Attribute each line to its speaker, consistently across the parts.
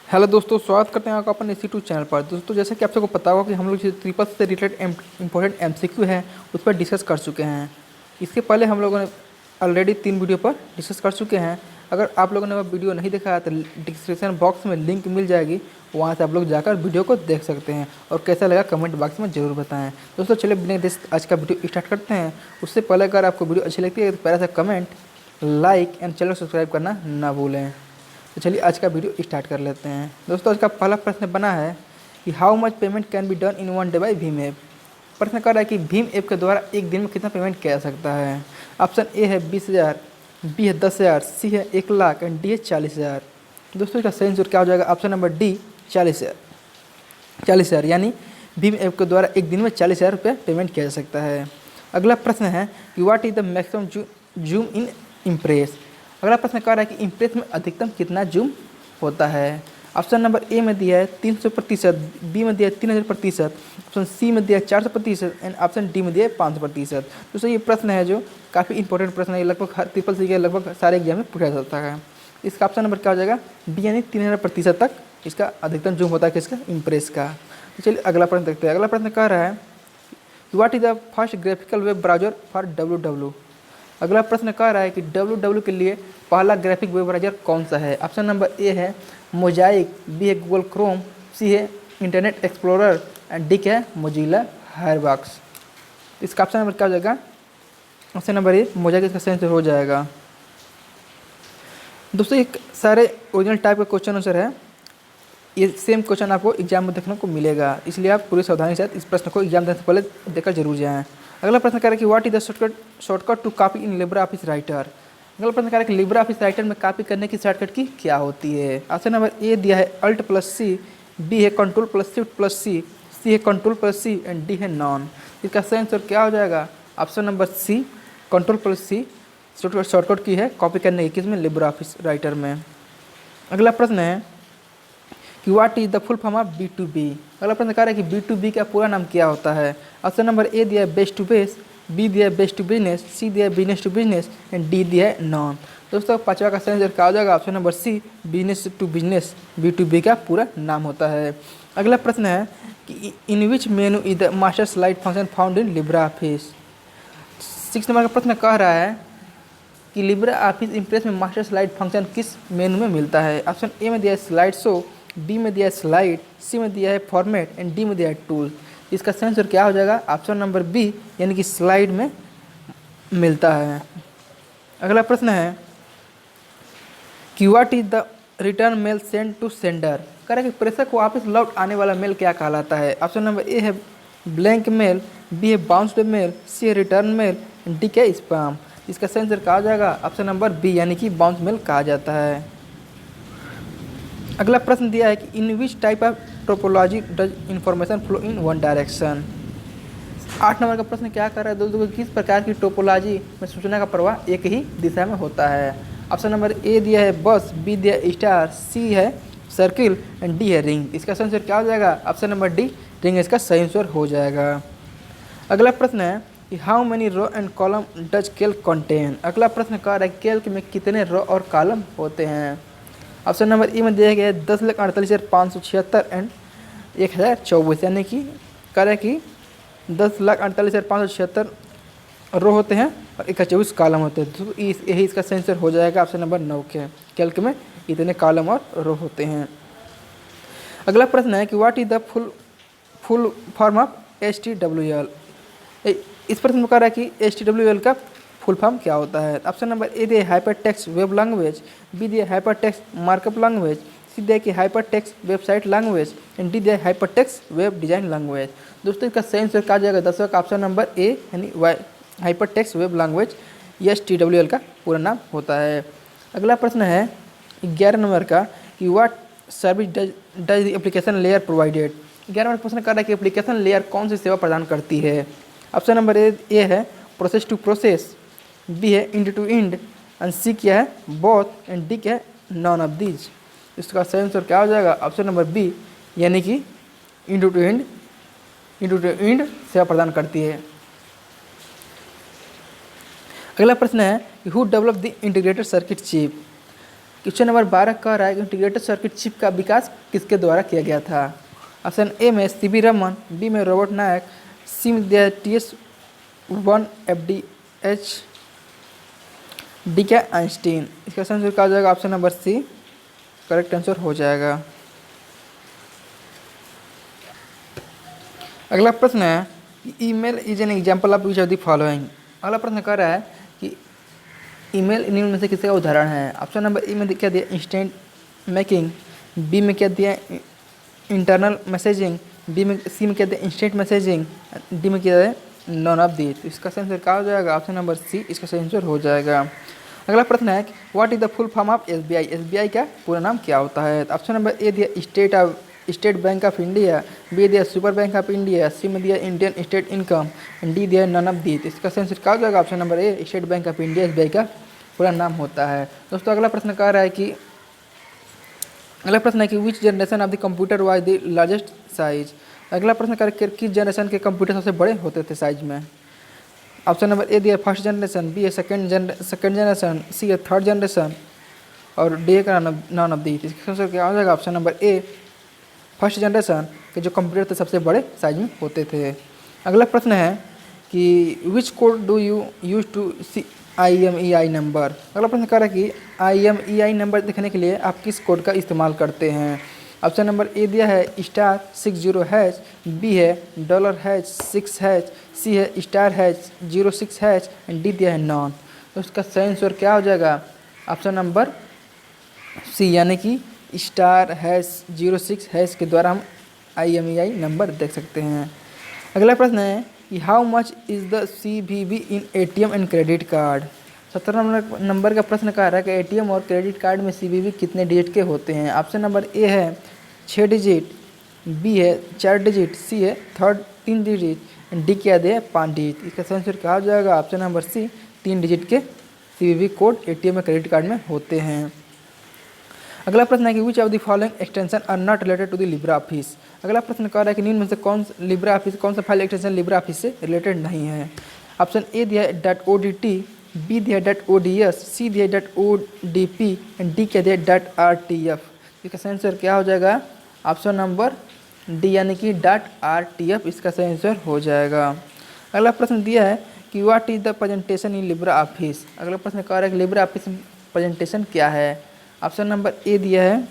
Speaker 1: Hello दोस्तों, स्वागत करते हैं आपका अपन इसी टू चैनल पर। दोस्तों, जैसे कि आप सबको पता होगा कि हम लोग जो ट्रिपल से रिलेटेड इंपॉर्टेंट एमसीक्यू है उस पर डिस्कस कर चुके हैं। इसके पहले हम लोगों ने ऑलरेडी 3 वीडियो पर डिस्कस कर चुके हैं। अगर आप लोगों ने वह वीडियो नहीं देखा है तो डिस्क्रिप्शन बॉक्स में लिंक मिल जाएगी, वहाँ से आप लोग जाकर वीडियो को देख सकते हैं और कैसा लगा कमेंट बॉक्स में ज़रूर बताएं। दोस्तों चलिए बिना देर आज का वीडियो स्टार्ट करते हैं। उससे पहले अगर आपको वीडियो अच्छी लगती है तो पहले से comment, like and channel subscribe करना ना भूलें। तो चलिए आज का वीडियो स्टार्ट कर लेते हैं। दोस्तों आज का पहला प्रश्न बना है कि how much payment can be done in 1 day by Bhim app. प्रश्न कर रहा है कि भीम ऐप के द्वारा एक दिन में कितना पेमेंट किया जा सकता है। ऑप्शन ए है 20,000, बी है 10,000, सी है 1,00,000 एंड डी है 40,000। दोस्तों इसका सही आंसर क्या हो जाएगा? Option number D 40,000। 40,000 यानी भीम ऐप के द्वारा एक दिन में 40,000 रुपये पेमेंट किया जा सकता है। अगला प्रश्न है कि what is the maximum zoom in impress. अगला प्रश्न कह रहा है कि इम्प्रेस में अधिकतम कितना जूम होता है। ऑप्शन नंबर ए में दिया है 300%, बी में दिया है 3000%, ऑप्शन सी में दिया है 400% एंड ऑप्शन डी में दिया है 500%। दोस्तों ये प्रश्न है जो काफ़ी इंपॉर्टेंट प्रश्न है, लगभग हर ट्रिपल सी के लगभग सारे एग्जाम में पूछा जाता है। इसका ऑप्शन नंबर क्या हो जाएगा? बी यानी 3000% तक इसका अधिकतम जूम होता है किसका? इम्प्रेस का। तो चलिए अगला प्रश्न देखते हैं। अगला प्रश्न कह रहा है what is the first graphical web browser for www। अगला प्रश्न कह रहा है कि www के लिए पहला ग्राफिक वेब ब्राउजर कौन सा है। ऑप्शन नंबर ए है मोजाइक, बी है गूगल क्रोम, सी है इंटरनेट एक्सप्लोरर एंड डी है मोजिला फायरफॉक्स। इसका ऑप्शन नंबर क्या हो जाएगा? ऑप्शन नंबर ए मोजाइक इसका सही आंसर हो जाएगा। दोस्तों एक सारे ओरिजिनल टाइप का क्वेश्चन आंसर है, ये सेम क्वेश्चन आपको एग्जाम में देखने को मिलेगा, इसलिए आप पूरी सावधानी के साथ इस प्रश्न को एग्जाम देने से पहले देखकर जरूर जाएं। अगला प्रश्न कह रहा है कि what is the shortcut to copy in Libre Office Writer. अगला प्रश्न कह रहा है कि लिब्रा ऑफिस राइटर में कॉपी करने की शॉर्टकट की क्या होती है। ऑप्शन नंबर ए दिया है Alt+C, बी है Ctrl+Shift+C, सी है Ctrl+C एंड डी है नॉन। इसका सही आंसर क्या हो जाएगा? ऑप्शन नंबर सी Ctrl+C शॉर्टकट की है कॉपी करने की, किसमें? लिब्रा ऑफिस राइटर में। अगला प्रश्न है कि what is the full form of B2B। अगला प्रश्न कह रहा है कि B2B का पूरा नाम क्या होता है। ऑप्शन नंबर ए दिया है बेस्ट टू बेस, बी दिया है बेस्ट टू बिजनेस, सी दिया है business to business and D दिया है नॉन। दोस्तों पांचवा का सही आंसर क्या हो जाएगा? Option number C business to business B2B का पूरा नाम होता है। अगला प्रश्न है कि in which menu is the master slide function found in Libre Office. 6 number का प्रश्न कह रहा है कि लिब्रा ऑफिस इम्प्रेस में मास्टर स्लाइड फंक्शन किस मेनू में मिलता है। ऑप्शन ए में दिया है स्लाइड शो, बी में दिया है स्लाइड, सी में दिया है फॉर्मेट एंड डी में दिया है टूल। इसका सही आंसर क्या हो जाएगा? ऑप्शन नंबर बी यानी कि स्लाइड में मिलता है। अगला प्रश्न है कि what is the return mail send to sender. कह रहा है कि प्रेषक को वापस लौट आने वाला मेल क्या कहलाता है। ऑप्शन नंबर ए है ब्लैंक मेल, बी है बाउंस्ड मेल, सी है रिटर्न मेल, डी है स्पैम। इसका सही आंसर कहा जाएगा? ऑप्शन नंबर बी यानी कि बाउंस मेल कहा जाता है। अगला प्रश्न दिया है कि in which type of topology does information flow in one direction. 8 number का प्रश्न क्या कर रहा है दोस्तों? किस प्रकार की टोपोलॉजी में सूचना का प्रवाह एक ही दिशा में होता है। ऑप्शन नंबर ए दिया है बस, बी दिया है स्टार, सी है सर्किल एंड डी है रिंग। इसका सही आंसर क्या हो जाएगा? ऑप्शन नंबर डी रिंग इसका सही आंसर हो जाएगा। अगला प्रश्न है कि how many row and column does Calc contain. अगला प्रश्न कह रहा है कैल्क में कितने रो और कॉलम होते हैं। ऑप्शन नंबर ई में दिया गया है 10,48,576 एंड 1024, यानी कि कह रहा है कि 10,48,576 रो होते हैं और 124 कॉलम होते हैं। तो यही इसका सही आंसर हो जाएगा ऑप्शन नंबर 9 के। कैल्क में इतने कॉलम और रो होते हैं। अगला प्रश्न है कि what is the full form of HTWL। इस प्रश्न में कह रहा है कि HTWL का फुल फॉर्म क्या होता है। ऑप्शन नंबर ए दिया hyper text web language, B दिया hyper text markup language, C दिया कि hyper text website language and D दिया hyper text web design language. दोस्तों इसका सही आंसर कहा जाएगा 10वां का ऑप्शन नंबर ए यानी hyper text web language HTWL का पूरा नाम होता है। अगला प्रश्न है 11 नंबर का कि what service does the application layer provided. 11 number प्रश्न कर रहा है कि एप्लीकेशन लेयर कौन सी सेवा प्रदान करती है। ऑप्शन नंबर ए है प्रोसेस टू प्रोसेस, बी है इंड टू इंड एंड सी क्या है बोथ एंड डी क्या है नॉन ऑफ दीज। इसका सही आंसर क्या हो जाएगा? ऑप्शन नंबर बी यानी कि इंड टू इंड सेवा प्रदान करती है। अगला प्रश्न है कि who develop the integrated circuit chip. Question number 12 कह रहा है कि इंटीग्रेटेड सर्किट चिप का विकास किसके द्वारा किया गया था। ऑप्शन ए में सीवी रमन, बी में रॉबर्ट नायक, सी में दिया TS1 FDH, डी क्या आइंस्टीन। इसका आंसर क्या हो जाएगा, option number C correct answer हो जाएगा। अगला प्रश्न है कि email is an example of which of the following. अगला प्रश्न कह रहा है कि ईमेल इनमें में से किसका उदाहरण है। ऑप्शन नंबर ए में क्या दिया, इंस्टेंट मेकिंग, बी में क्या दिया, इंटरनल मैसेजिंग, सी में क्या दिया, इंस्टेंट मैसेजिंग, डी में क्या है, नॉन ऑफ दी। तो इसका आंसर क्या हो जाएगा, ऑप्शन नंबर सी इसका सही आंसर हो जाएगा। अगला प्रश्न है what is the full form of SBI। SBI का पूरा नाम क्या होता है। तो ऑप्शन नंबर ए दिया State Bank of India, B दिया super bank of India, C में दिया इंडियन स्टेट इनकम, डी दिया नन ऑफ दी। तो इसका आंसर क्या हो जाएगा, option number A State Bank of India SBI का पूरा नाम होता है। दोस्तों अगला प्रश्न कह रहा है कि विच generation of the computer was the largest size. अगला प्रश्न कर किस जनरेशन के कंप्यूटर सबसे बड़े होते थे साइज में। ऑप्शन नंबर ए दिया फर्स्ट जनरेशन, बी है सेकेंड जनरेशन, सी है थर्ड जनरेशन और डी का नॉन ऑफ दी। इसका आंसर क्या हो जाएगा, ऑप्शन नंबर ए फर्स्ट जनरेशन के जो कंप्यूटर थे सबसे बड़े साइज में होते थे। अगला प्रश्न है कि which code do you use to see IMEI number. अगला प्रश्न कर रहा है कि IMEI नंबर देखने के लिए आप किस कोड का इस्तेमाल करते हैं। ऑप्शन नंबर ए दिया है *60#, बी है $6#, सी है *06#, डी दिया है नॉन। तो उसका सही आंसर क्या हो जाएगा, ऑप्शन नंबर सी यानी कि *#06# के द्वारा हम IMEI नंबर देख सकते हैं। अगला प्रश्न है कि how much is the CVV in ATM and credit card. 17 number का प्रश्न कह रहा है कि ATM और क्रेडिट कार्ड में CVV कितने डिजिट के होते हैं। ऑप्शन नंबर ए है 6 डिजिट, बी है 4 डिजिट, सी है 3 डिजिट, डी क्या दे 5 डिजिट। इसका आंसर क्या हो जाएगा, ऑप्शन नंबर सी 3 डिजिट के CVV कोड ATM और क्रेडिट कार्ड में होते हैं। अगला प्रश्न है कि which of the following extension are not related to the Libre Office. अगला प्रश्न कह रहा है कि निम्न में से कौन सा फाइल एक्सटेंशन लिब्रा ऑफिस से रिलेटेड नहीं है। ऑप्शन ए दिया है .odt, बी दिया है .ods, सी दिया है .odp एंड डी क्या दिया है .rtf। इसका आंसर क्या हो जाएगा, ऑप्शन नंबर डी यानी कि .rtf इसका सही आंसर हो जाएगा। अगला प्रश्न दिया है कि what is the presentation in Libre Office. अगला प्रश्न कह रहा है कि लिब्रा ऑफिस में प्रेजेंटेशन क्या है। ऑप्शन नंबर ए दिया है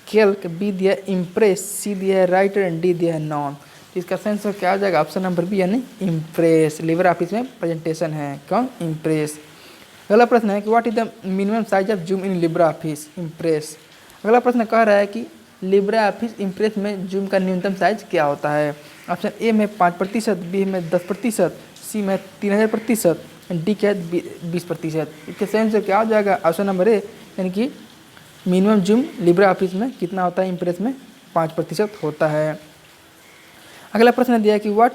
Speaker 1: कैल्क, बी दिया है इम्प्रेस, सी दिया है राइटर एंड डी दिया है नॉन। इसका आंसर क्या हो जाएगा, ऑप्शन नंबर बी यानी इम्प्रेस। लिब्रा ऑफिस में प्रेजेंटेशन है कौन, इम्प्रेस। अगला प्रश्न है कि what is the minimum size of zoom in Libre Office impress. अगला प्रश्न कह रहा है कि लिब्रा ऑफिस इम्प्रेस में जूम का न्यूनतम साइज क्या होता है। ऑप्शन ए में 5%, बी में 10%, सी में 3000%, डी क्या है 20%। इसके सही आंसर क्या हो जाएगा, ऑप्शन नंबर ए यानी कि मिनिमम जूम लिब्रा ऑफिस में कितना होता है, इम्प्रेस में 5% होता है। अगला प्रश्न दिया है कि what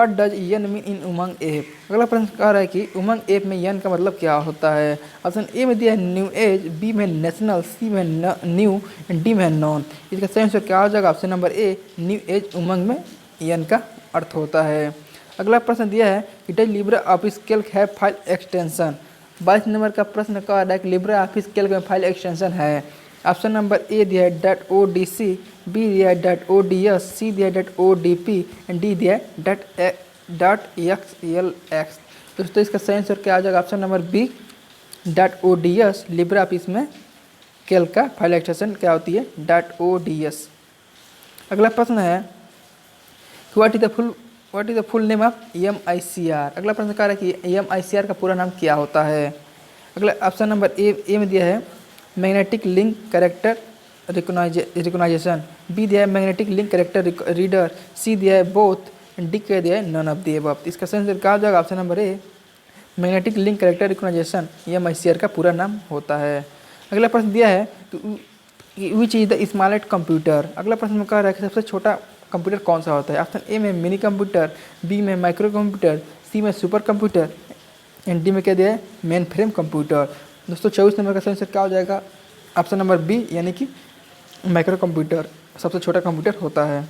Speaker 1: does N mean in Umang app. अगला प्रश्न कह रहा है कि उमंग ऐप में यन का मतलब क्या होता है। ऑप्शन ए में दिया है न्यू एज, बी में नेशनल, सी में न्यू एंड डी में नॉन। इसका सही आंसर क्या हो जाएगा, option number A new age UMANG में यन का अर्थ होता है। अगला प्रश्न दिया है कि does Libra office Calc have file extension. 22 number का प्रश्न कह रहा है कि लिब्रा ऑफिस कैल्क में फाइल एक्सटेंशन है। ऑप्शन नंबर ए दिया है .odc, बी दिया है .ods, सी दिया है .odp एंड डी दिया है .xlx। दोस्तों इसका सही आंसर क्या आ जाएगा, option number B .ods। Libre Office में कैल्क का फाइल एक्सटेंशन क्या होती है, .ods। अगला प्रश्न है what is the full name of MICR। अगला प्रश्न कह रहा है कि MICR का पूरा नाम क्या होता है। अगला ऑप्शन नंबर ए में दिया है magnetic link character recognisation, B दिया है magnetic link character reader, C दिया है बोथ, डी क्या दिया है नन ऑफ द अबव। इसका सही आंसर क्या हो जाएगा, option number A magnetic link character recognisation MICR का पूरा नाम होता है। अगला प्रश्न दिया है which is the smallest computer. अगला प्रश्न में कह रहा है कि सबसे छोटा कंप्यूटर कौन सा होता है। ऑप्शन ए में मिनी कंप्यूटर, बी में माइक्रो कंप्यूटर, सी में सुपर कंप्यूटर एंड डी में क्या दिया है मेन फ्रेम कंप्यूटर। दोस्तों 24 नंबर का सही आंसर क्या हो जाएगा, ऑप्शन नंबर बी यानी कि माइक्रो कंप्यूटर सबसे छोटा कंप्यूटर होता है।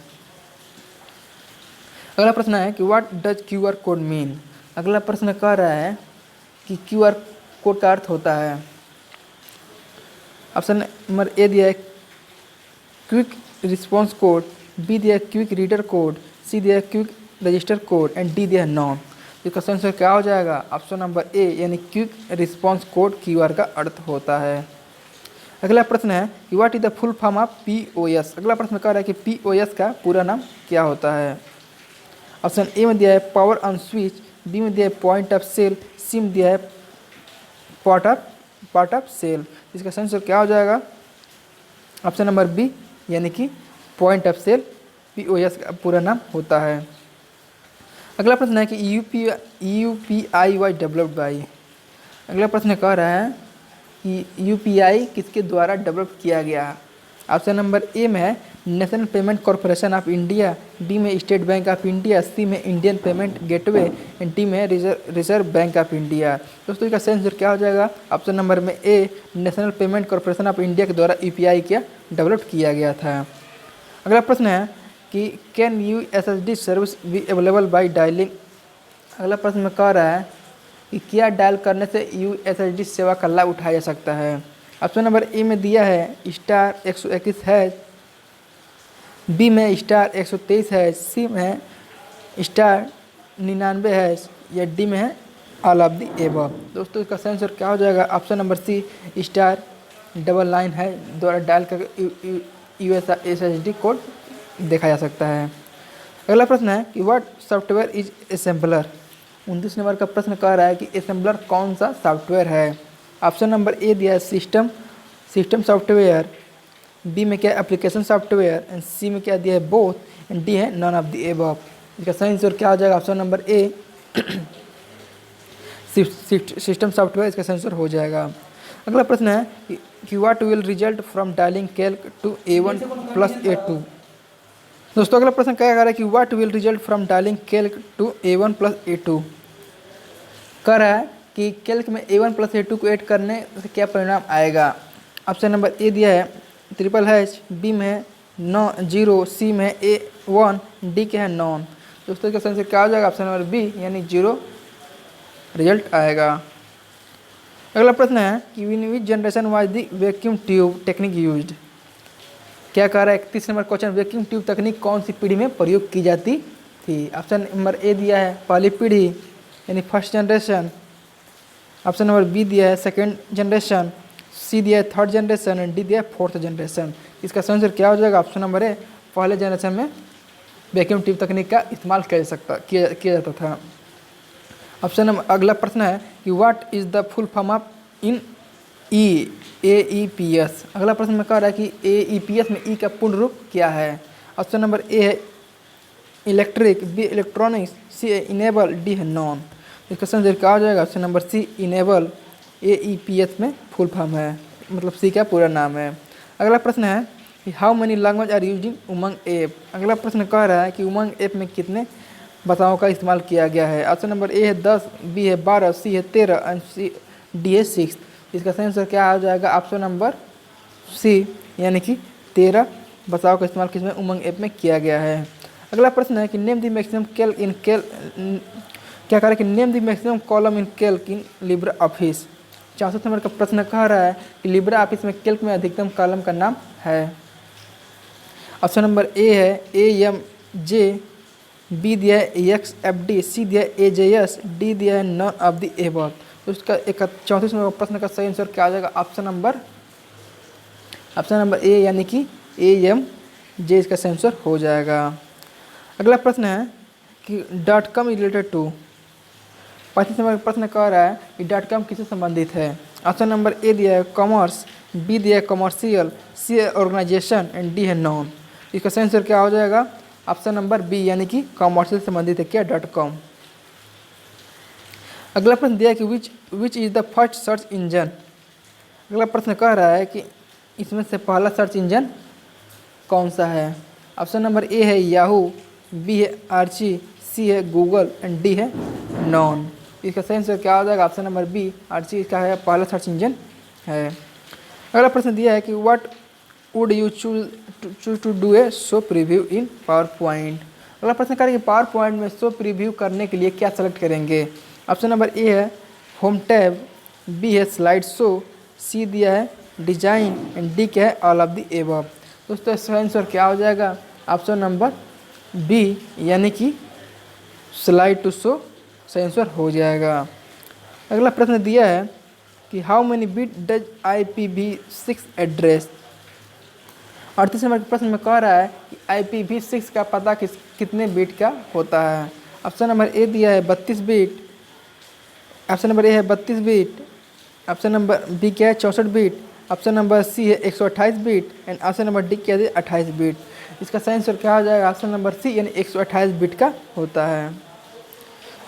Speaker 1: अगला प्रश्न है कि what does QR code mean. अगला प्रश्न कह रहा है कि QR कोड का अर्थ होता है ऑप्शन नंबर ए दिया है क्विक रिस्पॉन्स कोड, बी दिया है क्विक रीडर कोड, सी दिया है quick register code and D दिया है नॉन। इसका सही आंसर क्या हो जाएगा? ऑप्शन नंबर ए यानी क्विक रिस्पॉन्स कोड कीवर्ड का अर्थ होता है। अगला प्रश्न है कि what is the full form of POS. अगला प्रश्न कह रहा है कि पीओएस का पूरा नाम क्या होता है। ऑप्शन ए में दिया है पावर ऑन स्विच, बी में दिया है पॉइंट ऑफ सेल, सी में दिया है पार्ट ऑफ सेल। इसका सही आंसर क्या हो जाएगा? ऑप्शन नंबर बी यानी कि पॉइंट ऑफ सेल पीओएस का पूरा नाम होता है। अगला प्रश्न है कि यूपीआई वाज डेवलप्ड बाई। अगला प्रश्न कह रहा है कि यूपीआई किसके द्वारा डेवलप किया गया। ऑप्शन नंबर ए में है National payment corporation of India, B में State Bank of India, C में Indian payment gateway and D में रिजर्व बैंक ऑफ इंडिया। दोस्तों इसका सही आंसर क्या हो जाएगा? ऑप्शन नंबर में A national payment corporation of India के द्वारा यूपीआई क्या डेवलप किया गया था। अगला प्रश्न है कि can USSD service be available by dialling. अगला प्रश्न में कह रहा है कि क्या डायल करने से यूएसएसडी सेवा का लाभ उठाया जा सकता है। ऑप्शन नंबर ए में दिया है *121#, बी में *123#, सी में *99# या डी में है ऑल ऑफ द एबव। दोस्तों इसका सही आंसर क्या हो जाएगा? ऑप्शन नंबर सी *99# द्वारा डायल करके यूएसएसडी कोड देखा जा सकता है। अगला प्रश्न है कि what software is assembler. 29 number का प्रश्न कह रहा है कि असेंबलर कौन सा सॉफ्टवेयर है। ऑप्शन नंबर ए दिया है सिस्टम सॉफ्टवेयर, बी में क्या एप्लीकेशन सॉफ्टवेयर एंड सी में क्या दिया है बोथ एंड डी है नॉन ऑफ द एबव। इसका सही आंसर क्या हो जाएगा? Option number A system software इसका सही आंसर हो जाएगा। अगला प्रश्न है कि what will result from dialling Calc to A1 + A2। दोस्तों अगला प्रश्न क्या कह रहा है कि what will result from dialling Calc to A1 + A2। कह रहा है कि कैल्क में A1 + A2 को ऐड करने से क्या परिणाम आएगा। ऑप्शन नंबर ए दिया है ##, बी में है 0, सी में है A1, डी के है नॉन। दोस्तों इसका सही आंसर क्या हो जाएगा? ऑप्शन नंबर बी यानी 0 रिजल्ट आएगा। अगला प्रश्न है कि in which generation was the vacuum tube technique used. क्या कह रहा है? 31 नंबर क्वेश्चन, वैक्यूम ट्यूब तकनीक कौन सी पीढ़ी में प्रयोग की जाती थी। ऑप्शन नंबर ए दिया है पहली पीढ़ी यानी first generation, option number B दिया है सेकेंड जनरेशन, सी दिया है थर्ड जनरेशन एंड डी दिया है फोर्थ जनरेशन। इसका सही आंसर क्या हो जाएगा? ऑप्शन नंबर ए पहले जनरेशन में वैक्यूम ट्यूब तकनीक का इस्तेमाल किया जाता था। ऑप्शन नंबर अगला प्रश्न है कि what is the full form of in AEPS। अगला प्रश्न में कह रहा है कि AEPS में ई का पूर्ण रूप क्या है। ऑप्शन नंबर ए है electric, B electronics, C enable, D है नॉन। इसका सही आंसर क्या हो जाएगा? Option number C enable AEPS में फुल फॉर्म है, मतलब सी का पूरा नाम है। अगला प्रश्न है कि how many language are used in Umang app. अगला प्रश्न कह रहा है कि उमंग ऐप में कितने भाषाओं का इस्तेमाल किया गया है। ऑप्शन नंबर ए है 10, बी है 12, सी है 13 एंड सी डी है 6। इसका सही आंसर क्या हो जाएगा? ऑप्शन नंबर सी यानी कि 13 भाषाओं का इस्तेमाल किसमें उमंग ऐप में किया गया है। अगला प्रश्न है कि नेम द मैक्सिमम कैल्क इन क्या कह रहा है कि name the maximum column in Calc in Libre office. 64 number का प्रश्न कह रहा है कि लिब्रे ऑफिस में कैल्क में अधिकतम कॉलम का नाम है। ऑप्शन नंबर ए है AMJ, बी दिया है XFD, सी दिया है AJS, डी दिया है नॉन ऑफ द एबव। तो उसका 34 नंबर प्रश्न का सही आंसर क्या आ जाएगा? ऑप्शन नंबर ए यानी कि AMJ इसका सही आंसर हो जाएगा। अगला प्रश्न है कि .com रिलेटेड टू। 35 नंबर प्रश्न कह रहा है कि .com किससे संबंधित है। ऑप्शन नंबर ए दिया है कॉमर्स, बी दिया है कमर्शियल, सी है ऑर्गेनाइजेशन एंड डी है नॉन। इसका सही आंसर क्या हो जाएगा? ऑप्शन नंबर बी यानी कि कॉमर्शियल से संबंधित है क्या .com। अगला प्रश्न दिया है कि which is the first search engine. अगला प्रश्न कह रहा है कि इसमें से पहला सर्च इंजन कौन सा है। ऑप्शन नंबर ए है याहू, बी है आर्ची, सी है गूगल एंड डी है नॉन। इसका सही आंसर क्या हो जाएगा? ऑप्शन नंबर बी आर्ची का है पहला सर्च इंजन है। अगला प्रश्न दिया है कि what would you choose to do a show preview in PowerPoint. अगला प्रश्न कह रहा है कि पावर पॉइंट में शो प्रीव्यू करने के लिए क्या सेलेक्ट करेंगे। ऑप्शन नंबर ए है होम टैब, बी है स्लाइड शो, सी दिया है डिजाइन एंड डी क्या है ऑल ऑफ द एबव। दोस्तों इसका आंसर क्या हो जाएगा ऑप्शन नंबर बी यानी कि स्लाइड टू शो सही आंसर हो जाएगा। अगला प्रश्न दिया है कि how many bit does IPv6 address. 38 number के प्रश्न में कह रहा है कि IPv6 का पता कितने बिट का होता है। ऑप्शन नंबर ए दिया है 32 बिट, ऑप्शन नंबर ए है 32 बिट, ऑप्शन नंबर बी क्या है 64 बिट, ऑप्शन नंबर सी है 128 bit and option number D क्या है 28 बिट। इसका सही आंसर क्या हो जाएगा ऑप्शन नंबर सी यानी 128 बिट का होता है।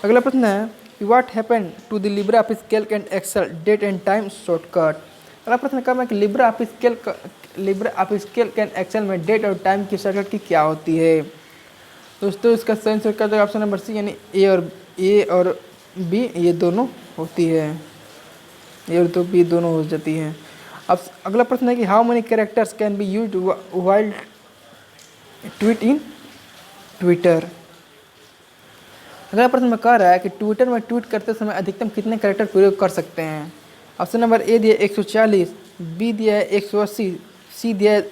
Speaker 1: अगला प्रश्न है कि what happen to the Libre Office Calc and Excel date and time shortcut. अगला प्रश्न क्या है कि Libre Office Calc and Excel में डेट और टाइम की शॉर्टकट की क्या होती है। दोस्तों इसका सही आंसर क्या हो जाएगा ऑप्शन नंबर सी यानी ए और बी ये दोनों होती है, ये तो बी दोनों हो जाती है। अब अगला प्रश्न है कि how many characters can be used while tweet in Twitter. अगला प्रश्न में कह रहा है कि ट्विटर में ट्वीट करते समय अधिकतम कितने कैरेक्टर प्रयोग कर सकते हैं। ऑप्शन नंबर ए दिया 140, बी दिया है 180, सी दिया है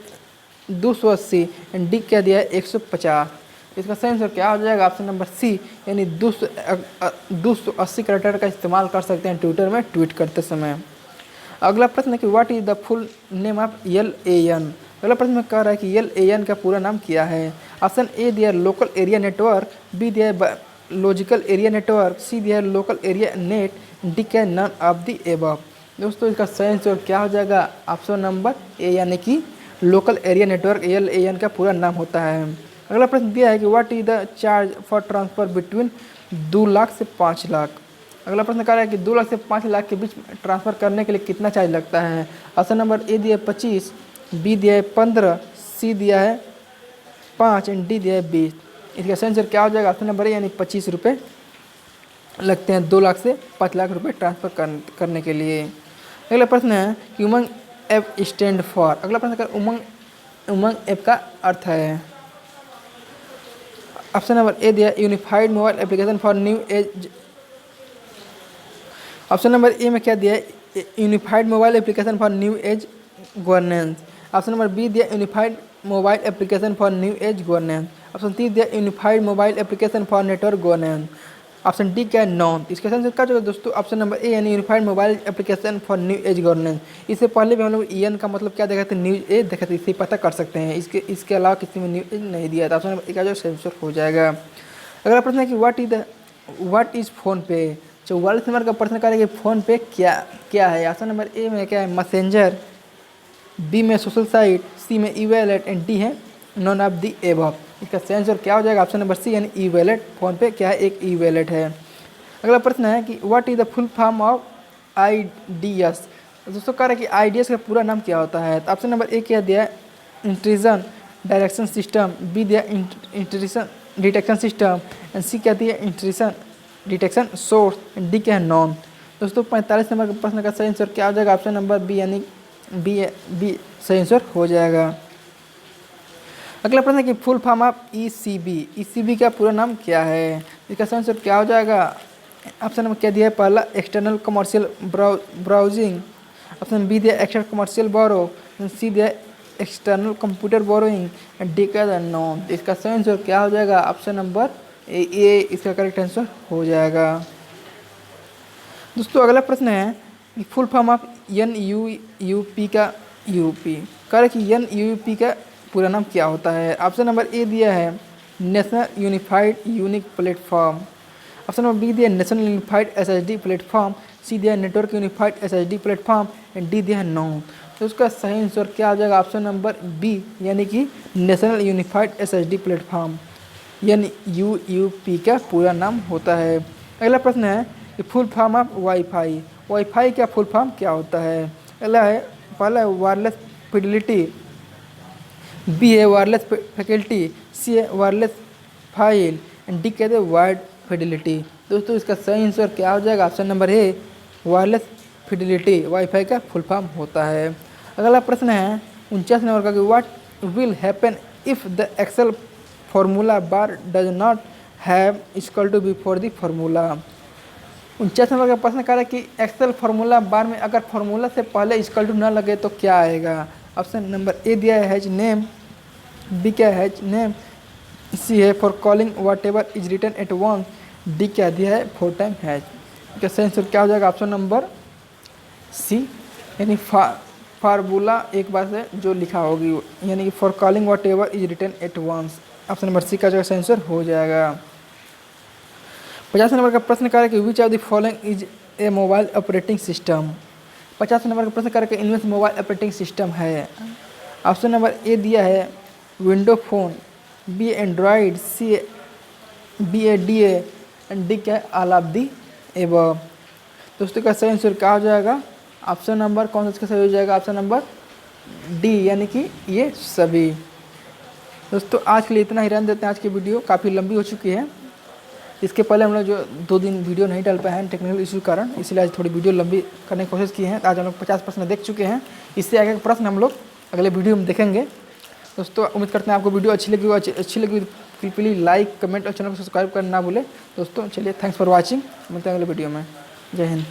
Speaker 1: 280 एंड डी क्या दिया है 150। इसका सही आंसर क्या हो जाएगा ऑप्शन नंबर सी यानी 280 कैरेक्टर का इस्तेमाल कर सकते हैं ट्विटर में ट्वीट करते समय। अगला प्रश्न है कि what is the full name of LAN। अगला प्रश्न में कह रहा है कि LAN का पूरा नाम क्या है। ऑप्शन ए दिया है लोकल एरिया नेटवर्क, बी दिया है लॉजिकल एरिया नेटवर्क, सी दिया है लोकल एरिया नेट, डी क्या है नन ऑफ द एबव। दोस्तों इसका सही आंसर क्या हो जाएगा ऑप्शन नंबर ए यानी कि लोकल एरिया नेटवर्क LAN का पूरा नाम होता है। अगला प्रश्न दिया है कि what is the charge for transfer between 2 lakh से 5 लाख। अगला प्रश्न कह रहा है कि 2 लाख से 5 लाख के बीच ट्रांसफ़र करने के लिए कितना चार्ज लगता है। ऑप्शन नंबर ए दिया है 25, बी दिया है 15, सी दिया है 5 एंड डी दिया है 20। इसका सही आंसर क्या हो जाएगा ऑप्शन नंबर ए यानी 25 रुपये लगते हैं 2 लाख से 5 लाख रुपये ट्रांसफ़र करने के लिए। अगला प्रश्न है कि उमंग ऐप स्टैंड फॉर। अगला प्रश्न का उमंग ऐप का अर्थ है। ऑप्शन नंबर ए दिया unified mobile application for new age. Option number A में क्या दिया है unified mobile application for new age governance. Option number B दिया unified mobile application for new age governance. Option C दिया unified mobile application for network governance. Option D क्या है non. इसके answer क्या होगा दोस्तों ऑप्शन नंबर ए यानी unified mobile application for new age governance. इससे पहले भी हम लोग EN का मतलब क्या देखा थे न्यू एज देखा थे, इससे पता कर सकते हैं। इसके अलावा किसी में न्यू एज नहीं दिया था। ऑप्शन नंबर ए का जो सही आंसर हो जाएगा। अगला प्रश्न है कि व्हाट इज फोन पे। 44 नंबर का प्रश्न करेंगे फ़ोन पे क्या है। ऑप्शन नंबर ए में क्या है मैसेंजर, बी में सोशल साइट, सी में ई वॉलेट एंड डी है नॉन ऑफ द एबव। इसका सही आंसर क्या हो जाएगा ऑप्शन नंबर सी यानी ई वॉलेट। फ़ोन पे क्या है एक ई वॉलेट है। अगला प्रश्न है कि what is the full form of IDS। दोस्तों कह रहे हैं कि IDS का पूरा नाम क्या होता है। तो ऑप्शन नंबर ए क्या दिया इंट्रूजन डायरेक्शन सिस्टम, बी दिया इंट्रूजन डिटेक्शन सिस्टम एंड सी क्या दिया intrusion detection source and D क्या है नॉन। दोस्तों 45 नंबर के प्रश्न का सही आंसर क्या हो जाएगा ऑप्शन नंबर बी यानी बी सही आंसर हो जाएगा। अगला प्रश्न है कि फुल फॉर्म ऑफ ECB का पूरा नाम क्या है। इसका सही आंसर क्या हो जाएगा ऑप्शन नंबर क्या दिया है पहला external commercial browsing, option B दिया एक्सटर्नल कमर्शियल बोरो, सी दिया external computer borrowing and D क्या है नॉन। इसका सही आंसर क्या हो जाएगा ऑप्शन नंबर ए इसका करेक्ट आंसर हो जाएगा। दोस्तों अगला प्रश्न है कि फुल फॉर्म ऑफ NUUP का यूपी कह कि NUUP का पूरा नाम क्या होता है। ऑप्शन नंबर ए दिया है national unified unique platform, option number B दिया national unified SSD platform, C दिया network unified SSD platform and D दिया है नॉन। तो उसका सही आंसर क्या हो जाएगा ऑप्शन नंबर बी यानी कि national unified SSD platform NUUP का पूरा नाम होता है। अगला प्रश्न है कि फुल फॉर्म ऑफ वाईफाई का फुल फॉर्म क्या होता है। अगला है पहला है वायरलेस फिडेलिटी, बी है वायरलेस फैकल्टी, सी है वायरलेस फाइल एंड डी कहते हैं वाइड फिडेलिटी। दोस्तों इसका सही आंसर क्या हो जाएगा option number A wireless fidelity wifi का फुल फॉर्म होता है। अगला प्रश्न है 49 नंबर का कि what will happen if the Excel formula bar does not have equal to before the formula. 49 नंबर का प्रश्न कह रहा है कि एक्सेल फार्मूला बार में अगर फार्मूला से पहले इक्वल टू न लगे तो क्या आएगा। ऑप्शन नंबर ए दिया है हैज नेम, बी क्या है हैज नेम, सी है for calling whatever is written at once, D क्या दिया है 4 टाइम हैज। इसका सही आंसर क्या हो जाएगा ऑप्शन नंबर सी, यानी फार्मूला एक बार से जो लिखा होगी, यानी कि for calling whatever is written at once. Option number C का जो सही आंसर हो जाएगा। 50 नंबर का प्रश्न कर कि which of the following is a mobile operating system. 50 नंबर का प्रश्न कर कि इनमें से मोबाइल ऑपरेटिंग सिस्टम है। ऑप्शन नंबर ए दिया है window phone, B Android, C BADA and D क्या है ऑल ऑफ दी एबव। दोस्तों का सही आंसर क्या हो जाएगा ऑप्शन नंबर कौन सा इसका सही हो जाएगा ऑप्शन नंबर डी, यानी कि ये सभी। दोस्तों आज के लिए इतना ही रहने देते हैं। आज की वीडियो काफ़ी लंबी हो चुकी है। इसके पहले हम लोग जो 2 दिन वीडियो नहीं डाल पाए हैं टेक्निकल इशू के कारण, इसलिए आज थोड़ी वीडियो लंबी करने की कोशिश की है। आज हम लोग 50 प्रश्न देख चुके हैं। इससे आगे के प्रश्न हम लोग अगले वीडियो में देखेंगे। दोस्तों उम्मीद करते हैं आपको वीडियो अच्छी लगी तो प्लीज़ लाइक कमेंट और चैनल को सब्सक्राइब करना ना भूलें। दोस्तों चलिए थैंक्स फॉर वॉचिंग, मिलते हैं अगले वीडियो में। जय हिंद।